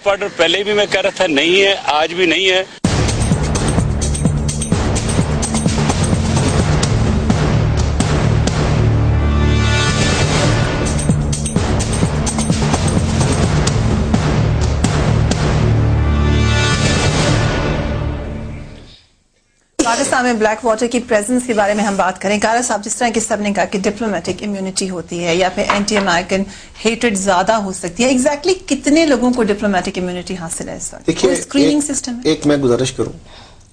Order पहले भी मैं कह रहा था नहीं है, आज भी नहीं है। पाकिस्तान में ब्लैक वाटर की प्रेजेंस के बारे में हम बात करें। कारा साहब, जिस तरह कि सबने कहा कि डिप्लोमेटिक इम्यूनिटी होती है या फिर एंटी अमेरिकन हेट्रेड ज्यादा हो सकती है, एग्जैक्टली कितने लोगों को डिप्लोमेटिक इम्यूनिटी हासिल है इस वक्त? देखिए, स्क्रीनिंग सिस्टम एक मैं गुजारिश करूं,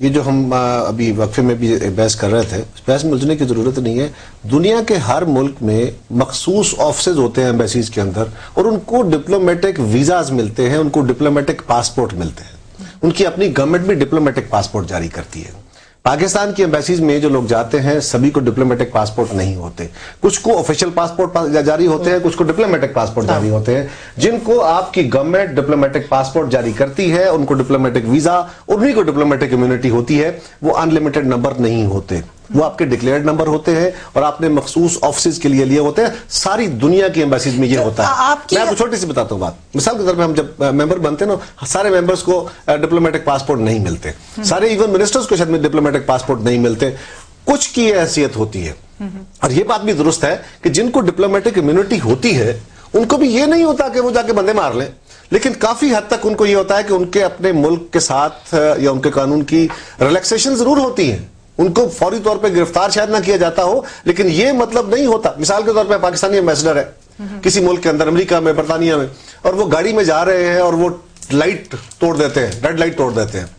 ये जो हम अभी वक्फे में भी बहस कर रहे थे, बहस में उलझने की जरूरत नहीं है। दुनिया के हर मुल्क में मखसूस ऑफिसेज होते हैं एम्बेसीज के अंदर, और उनको डिप्लोमेटिक वीजाज मिलते हैं, उनको डिप्लोमेटिक पासपोर्ट मिलते हैं। उनकी अपनी गवर्नमेंट भी डिप्लोमेटिक पासपोर्ट जारी करती है। पाकिस्तान की एम्बेसीज में जो लोग जाते हैं सभी को डिप्लोमेटिक पासपोर्ट नहीं होते, कुछ को ऑफिशियल पासपोर्ट जारी होते हैं, कुछ को डिप्लोमेटिक पासपोर्ट जारी होते हैं। जिनको आपकी गवर्नमेंट डिप्लोमेटिक पासपोर्ट जारी करती है उनको डिप्लोमेटिक वीजा, उन्हीं को डिप्लोमेटिक इम्यूनिटी होती है। वो अनलिमिटेड नंबर नहीं होते, वो आपके डिक्लेयर्ड नंबर होते हैं और आपने मखसूस ऑफिस के लिए होते हैं। सारी दुनिया की एम्बेसीज में ये होता है। मैं आपको छोटी सी बताता हूँ बात। मिसाल के तौर पे हम जब मेंबर बनते हैं ना, सारे मेंबर्स को डिप्लोमेटिक पासपोर्ट नहीं मिलते, सारे इवन मिनिस्टर्स को शायद में डिप्लोमेटिक पासपोर्ट नहीं मिलते। कुछ की हैसियत होती है, और ये बात भी दुरुस्त है कि जिनको डिप्लोमेटिक इम्यूनिटी होती है उनको भी ये नहीं होता कि वो जाके बंदे मार लें, लेकिन काफी हद तक उनको ये होता है कि उनके अपने मुल्क के साथ या उनके कानून की रिलैक्सेशन जरूर होती है। उनको फौरी तौर पे गिरफ्तार शायद ना किया जाता हो, लेकिन ये मतलब नहीं होता। मिसाल के तौर पे पाकिस्तानी एम्बेसडर है किसी मुल्क के अंदर, अमेरिका में, बरतानिया में, और वो गाड़ी में जा रहे हैं और वो लाइट तोड़ देते हैं, रेड लाइट तोड़ देते हैं,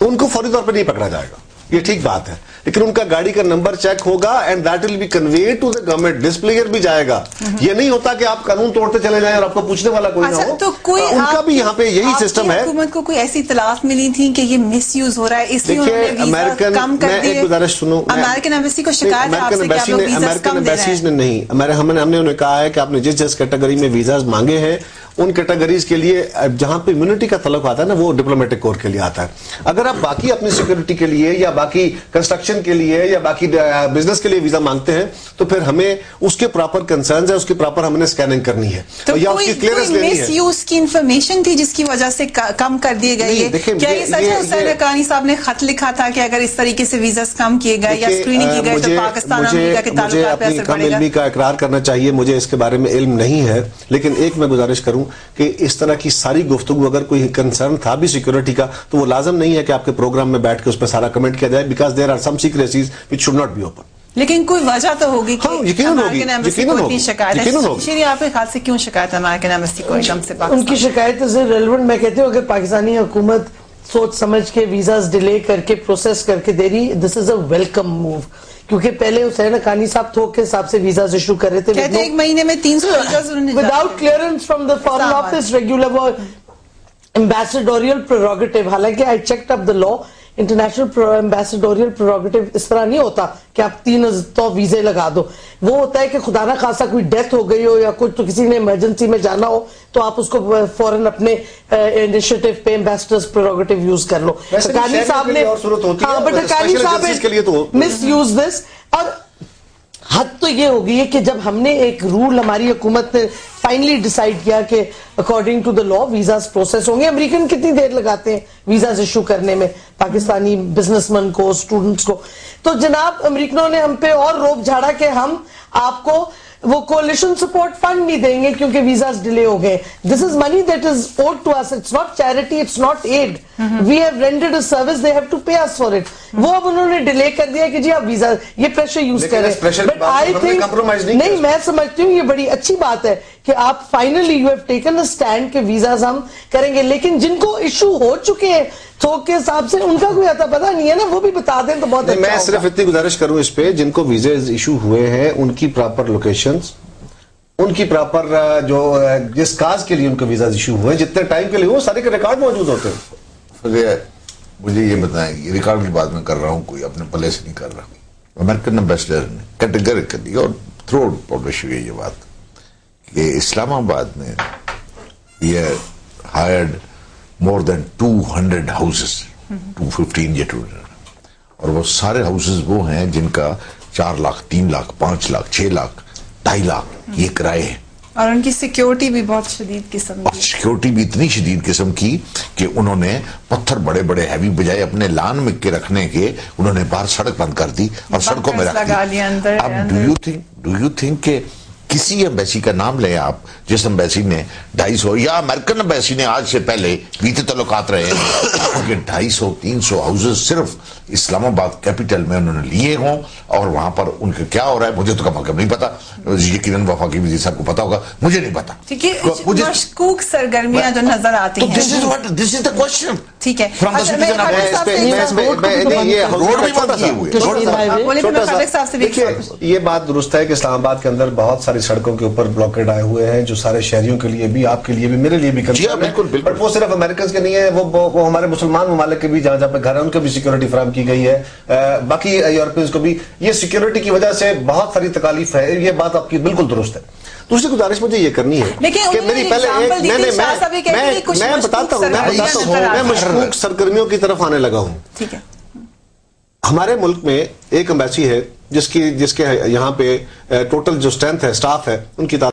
तो उनको फौरी तौर पे नहीं पकड़ा जाएगा, ये ठीक बात है। लेकिन उनका गाड़ी का नंबर चेक होगा and that will be conveyed to the government, डिस्प्लेयर भी जाएगा। ये नहीं होता कि आप कानून तोड़ते चले जाएं और आपको पूछने वाला कोई ना हो। तो कोई उनका भी यहाँ पे यही सिस्टम है। हुकूमत को कोई ऐसी इतलात मिली थी कि ये मिसयूज हो रहा है, इसलिए उन्होंने वीजा कम कर दिए? एक गुजारिश सुनो, अमेरिकन एम्बेसी को शिकायत है आपसे कि आप लोग वीजा कम दे रहे हैं। नहीं, हमने उन्हें कहा है कि आपने जिस जिस कैटेगरी में वीजाज मांगे हैं उन कैटेगरीज के लिए जहां पे इम्यूनिटी का तलब आता है ना, वो डिप्लोमेटिक कोर के लिए आता है। अगर आप बाकी अपनी सिक्योरिटी के लिए या बाकी कंस्ट्रक्शन के लिए या बाकी बिजनेस के लिए वीजा मांगते हैं तो फिर हमें उसके प्रॉपर कंसर्न्स है, उसकी प्रॉपर हमने स्कैनिंग करनी है, तो या उसकी क्लियरेंस लेनी है। मिसयूज की इंफॉर्मेशन थी जिसकी वजह से कम कर दिए गए? क्या ये सच है हुसैन हक्कानी साहब ने खत लिखा था कि अगर इस तरीके से वीजा कम किए गए या स्क्रीनिंग की गई तो पाकिस्तान अमेरिका के ताल्लुकात पे असर पड़ेगा? मुझे का इकरार करना चाहिए, मुझे इसके बारे में इल्म नहीं है, लेकिन एक मैं गुजारिश करूं कि इस तरह की सारी गुफ्तगू अगर कोई कंसर्न था भी सिक्योरिटी का तो वो लाजम नहीं है कि आपके प्रोग्राम में बैठ के उस पर सारा कमेंट किया जाए, because there are some secrecies which should not be open. लेकिन कोई वजह तो होगी कि अमेरिकन एम्बेसी को इतनी शिकायत है। श्री, आपके ख्याल से क्यों शिकायत है अमेरिकन एम्बेसी को एकदम से? उनकी शिकायत इज रेलेवेंट। मैं कहती हूँ अगर पाकिस्तानी हुकूमत सोच समझ के वीजाज डिले करके प्रोसेस करके दे रही, this is a welcome move. क्योंकि पहले हुसैन हक्कानी साहब थोक के हिसाब से वीजाज इशू कर रहे थे, कहते एक महीने में 300 without clearance from the foreign office, regular ambassadorial prerogative. हालांकि I checked up the law, international ambassadorial prerogative इस तरह नहीं होता कि आप 300 वीजे लगा दो। वो होता है कि खुदा ना खासा कोई डेथ हो गई हो या कुछ, तो किसी ने इमरजेंसी में जाना हो तो आप उसको फौरन अपने इनिशिएटिव पे एम्बेसडर्स प्रेरोगेटिव यूज कर लो। हक्कानी साहब ने, हाँ, बट हक्कानी साहब मिस यूज दिस। और हद तो ये हो गई है कि जब हमने एक रूल, हमारी हुकूमत ने फाइनली डिसाइड किया कि according to the law visas process होंगे। अमेरिकन कितनी देर लगाते हैं वीजाज इशू करने में पाकिस्तानी बिजनेसमैन को, स्टूडेंट्स को? तो जनाब अमेरिकनों ने हम पे और रोप झाड़ा कि हम आपको वो कोलिशन सपोर्ट फंड नहीं देंगे क्योंकि वीजाज डिले हो गए। This is money that is owed to us, it's not charity, it's not aid, we have rendered a service, they have to pay us for it. वो अब उन्होंने delay कर दिया कि जी आप वीजा ये प्रेशर यूज करें। बट आई थिंक नहीं, मैं समझती हूँ ये बड़ी अच्छी बात है कि आप finally you have taken a stand कि वीजाज हम करेंगे, लेकिन जिनको इशू हो चुके हैं थोक के हिसाब से उनका कोई आता पता नहीं है ना, वो भी बता दें तो बहुत अच्छा। मैं सिर्फ इतनी गुजारिश करूं इस पे, जिनको वीजे इशू हुए हैं उनकी प्रॉपर लोकेशंस, उनकी प्रॉपर जो जिस काज के लिए उनको वीजा इशू हुए, जितने टाइम के लिए वो सारे के रिकॉर्ड मौजूद होते हैं। मुझे ये बताएं, ये रिकॉर्ड की बात मैं कर रहा हूँ, कोई अपने पल्ले से नहीं कर रहा। अमेरिकन एम्बेसडर ने कैटेगरिकली और थ्रू आउट पब्लिश हुई है ये बात कि इस्लामाबाद में ये हायर्ड more than 200 houses, 215 या 200, और वो सारे हाउसेस वो हैं जिनका 4 लाख, 3 लाख, 5 लाख, 6 लाख, 2.5 लाख ये किराए हैं। اور ان کی सिक्योरिटी भी बहुत शदीद किस्म की, सिक्योरिटी भी इतनी शदीद किस्म की कि उन्होंने पत्थर बड़े बड़े हैवी बजाय अपने लान में के रखने के उन्होंने बाहर सड़क बंद कर दी और सड़कों में रख दी। अब डू यू थिंक कि किसी एम्बेसी का नाम लें आप जिस एम्बेसी ने 250 या अमेरिकन एम्बेसी ने आज से पहले बीते तल्लुकात रहे हैं कि 250-300 हाउसेज सिर्फ इस्लामाबाद कैपिटल में उन्होंने लिए हों और वहां पर उनके क्या हो रहा है मुझे तो कम नहीं पता, यकीनन वफाकी वज़ीर साहब को पता होगा, मुझे नहीं पता। ठीक है, मशकूक सरगर्मियां जो नजर आती हैं, दिस इज द क्वेश्चन। ठीक है, ये बात दुरुस्त है कि इस्लामाबाद के अंदर बहुत सारी सड़कों के ऊपर ब्लॉकेड आए हुए हैं जो सारे शहरियों के लिए भी, आपके लिए भी, मेरे लिए भी कंसर्न है। बट वो सिर्फ अमेरिकन के नहीं है, वो हमारे मुसलमान ममालिक के भी जहां जहां पे घर है उनको भी सिक्योरिटी फराहम की गई है, बाकी यूरोपियंस को भी। ये सिक्योरिटी की वजह से बहुत सारी तकालीफ है, ये बात आपकी बिल्कुल दुरुस्त है। दूसरी गुजारिश मुझे ये करनी है कि मेरी पहले मैं बताता हूँ मैं मशकूक सरगर्मियों की तरफ आने लगा हूँ। ठीक है, हमारे मुल्क में एक एम्बेसी है जिसके यहाँ पे टोटल जो स्ट्रेंथ है, स्टाफ है, उनकी